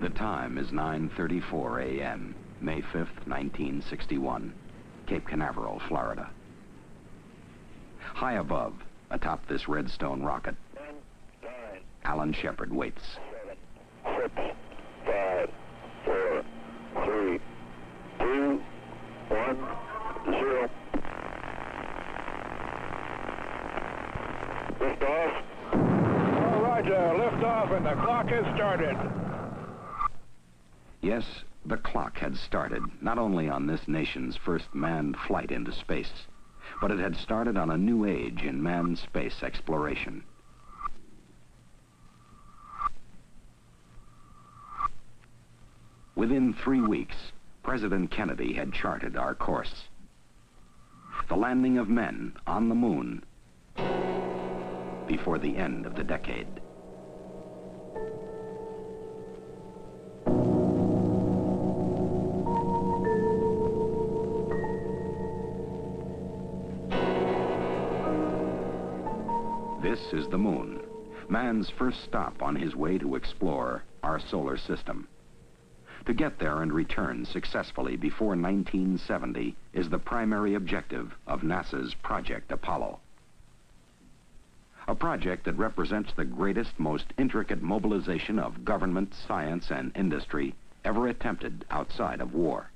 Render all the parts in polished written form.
The time is 9:34 a.m., May 5th, 1961, Cape Canaveral, Florida. High above, atop this Redstone rocket, 10, 9, Alan Shepard waits. 7, 6, 5, 4, 3, 2, 1, 0. Lift off. All Roger, lift off and the clock has started. Yes, the clock had started, not only on this nation's first manned flight into space, but it had started on a new age in manned space exploration. Within 3 weeks, President Kennedy had charted our course. The landing of men on the moon before the end of the decade. This is the moon, man's first stop on his way to explore our solar system. To get there and return successfully before 1970 is the primary objective of NASA's Project Apollo. A project that represents the greatest, most intricate mobilization of government, science, and industry ever attempted outside of war.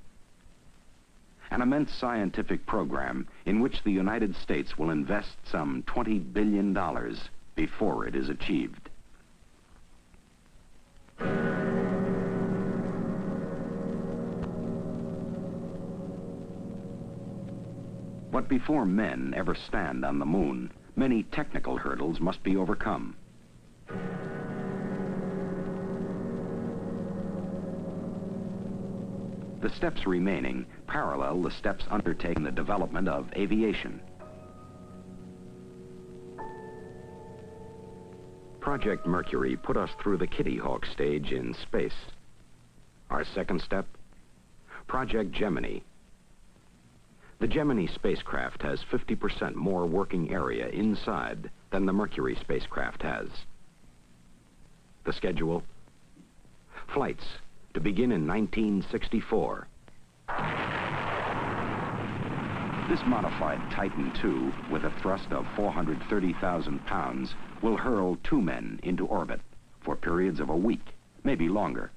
An immense scientific program in which the United States will invest some $20 billion before it is achieved. But before men ever stand on the moon, many technical hurdles must be overcome. The steps remaining parallel the steps undertaken in the development of aviation. Project Mercury put us through the Kitty Hawk stage in space. Our second step, Project Gemini. The Gemini spacecraft has 50% more working area inside than the Mercury spacecraft has. The schedule? Flights to begin in 1964. This modified Titan II, with a thrust of 430,000 pounds, will hurl 2 men into orbit for periods of a week, maybe longer.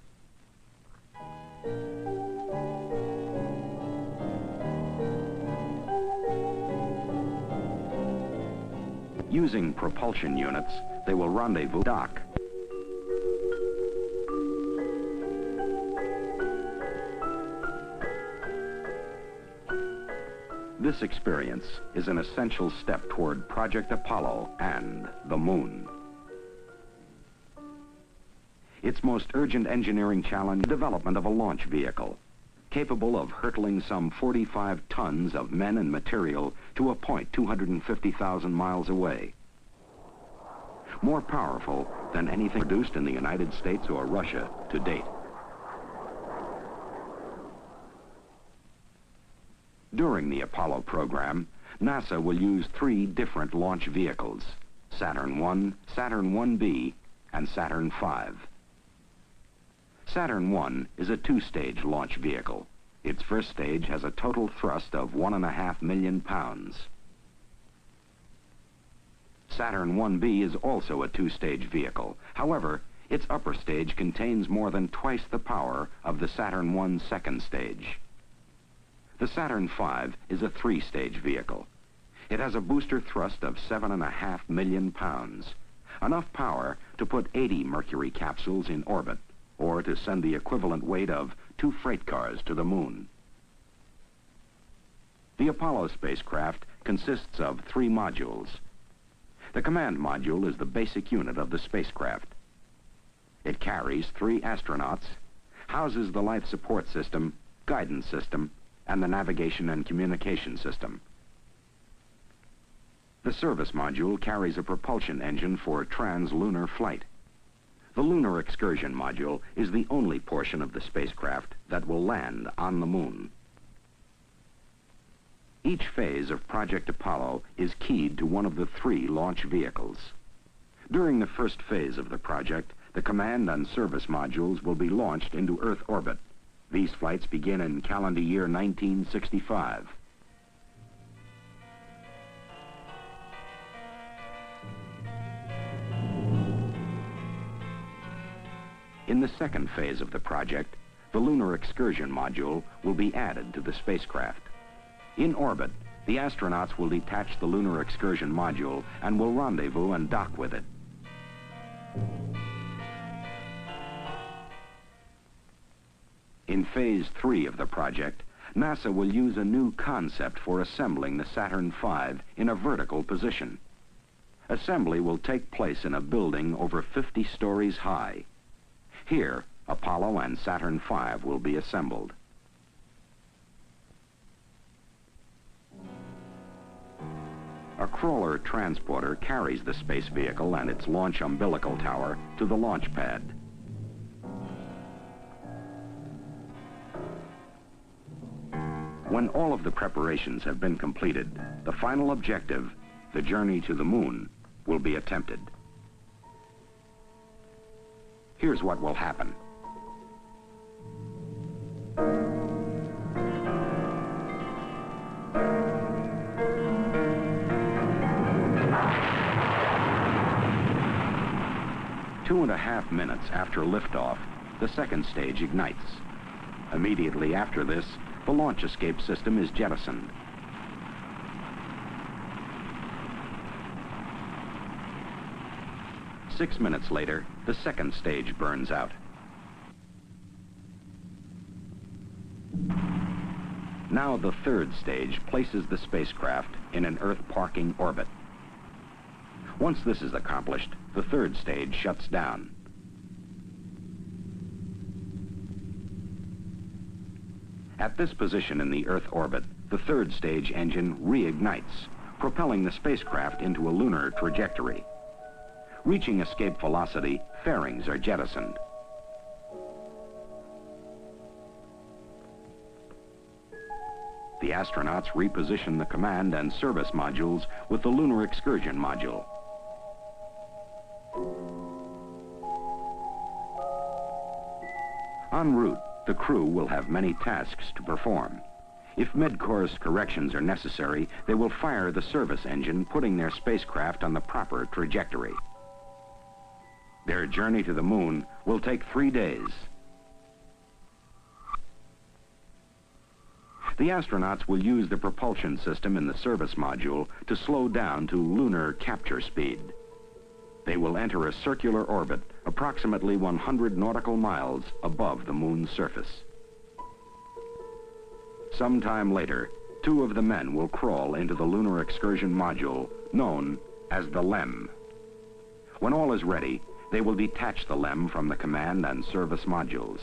Using propulsion units, they will rendezvous dock. This experience is an essential step toward Project Apollo and the moon. Its most urgent engineering challenge, the development of a launch vehicle capable of hurtling some 45 tons of men and material to a point 250,000 miles away. More powerful than anything produced in the United States or Russia to date. During the Apollo program, NASA will use 3 different launch vehicles: Saturn I, Saturn 1B, and Saturn V. Saturn I is a 2-stage launch vehicle. Its first stage has a total thrust of 1.5 million pounds. Saturn 1B is also a 2-stage vehicle. However, its upper stage contains more than twice the power of the Saturn I second stage. The Saturn V is a 3-stage vehicle. It has a booster thrust of 7.5 million pounds, enough power to put 80 Mercury capsules in orbit, or to send the equivalent weight of 2 freight cars to the moon. The Apollo spacecraft consists of 3 modules. The command module is the basic unit of the spacecraft. It carries 3 astronauts, houses the life support system, guidance system, and the navigation and communication system. The service module carries a propulsion engine for trans-lunar flight. The Lunar Excursion Module is the only portion of the spacecraft that will land on the moon. Each phase of Project Apollo is keyed to one of the 3 launch vehicles. During the first phase of the project, the command and service modules will be launched into Earth orbit. These flights begin in calendar year 1965. In the second phase of the project, the Lunar Excursion Module will be added to the spacecraft. In orbit, the astronauts will detach the Lunar Excursion Module and will rendezvous and dock with it. In phase 3 of the project, NASA will use a new concept for assembling the Saturn V in a vertical position. Assembly will take place in a building over 50 stories high. Here, Apollo and Saturn V will be assembled. A crawler transporter carries the space vehicle and its launch umbilical tower to the launch pad. When all of the preparations have been completed, the final objective, the journey to the moon, will be attempted. Here's what will happen. Two and a half minutes after liftoff, the second stage ignites. Immediately after this, the launch escape system is jettisoned. Six minutes later, the second stage burns out. Now the third stage places the spacecraft in an Earth parking orbit. Once this is accomplished, the third stage shuts down. At this position in the Earth orbit, the third stage engine reignites, propelling the spacecraft into a lunar trajectory. Reaching escape velocity, fairings are jettisoned. The astronauts reposition the command and service modules with the Lunar Excursion Module. En route, the crew will have many tasks to perform. If mid-course corrections are necessary, they will fire the service engine, putting their spacecraft on the proper trajectory. Their journey to the moon will take 3 days. The astronauts will use the propulsion system in the service module to slow down to lunar capture speed. They will enter a circular orbit approximately 100 nautical miles above the moon's surface. Sometime later, 2 of the men will crawl into the Lunar Excursion Module, known as the LEM. When all is ready, they will detach the LEM from the command and service modules.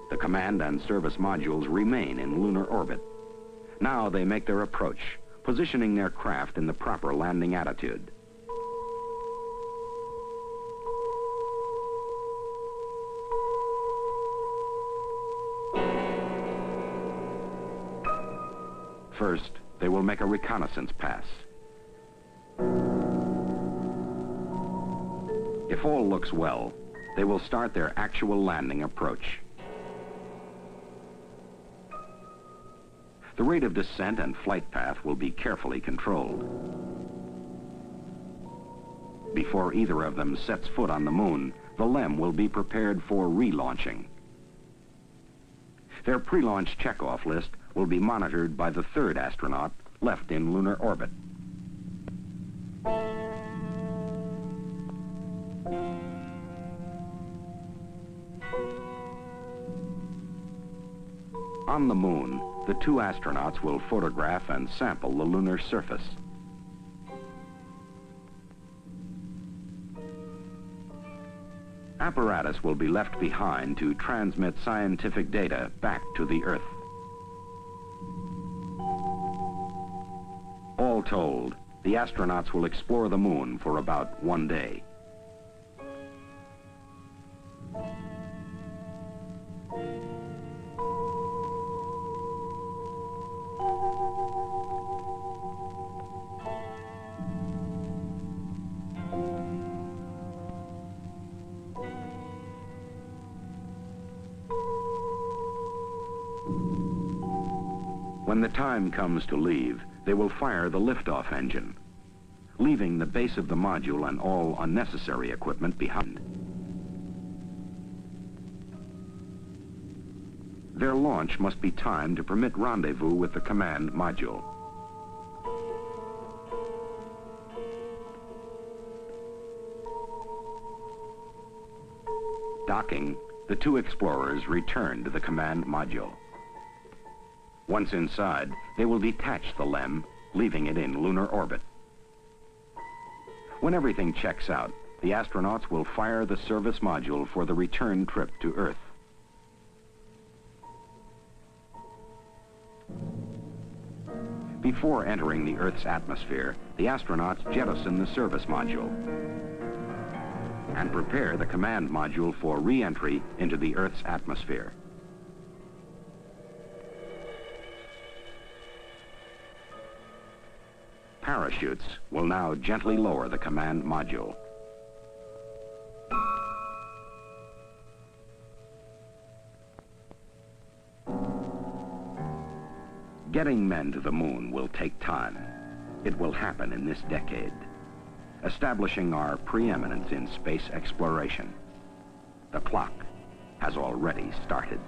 The command and service modules remain in lunar orbit. Now they make their approach, positioning their craft in the proper landing attitude. First, they will make a reconnaissance pass. If all looks well, they will start their actual landing approach. The rate of descent and flight path will be carefully controlled. Before either of them sets foot on the moon, the LEM will be prepared for relaunching. Their pre-launch checkoff list will be monitored by the third astronaut left in lunar orbit. On the moon, the 2 astronauts will photograph and sample the lunar surface. Apparatus will be left behind to transmit scientific data back to the Earth. All told, the astronauts will explore the moon for about 1 day. When the time comes to leave, they will fire the liftoff engine, leaving the base of the module and all unnecessary equipment behind. Their launch must be timed to permit rendezvous with the command module. Docking, the two explorers return to the command module. Once inside, they will detach the LEM, leaving it in lunar orbit. When everything checks out, the astronauts will fire the service module for the return trip to Earth. Before entering the Earth's atmosphere, the astronauts jettison the service module and prepare the command module for re-entry into the Earth's atmosphere. Parachutes will now gently lower the command module. Getting men to the moon will take time. It will happen in this decade, establishing our preeminence in space exploration. The clock has already started.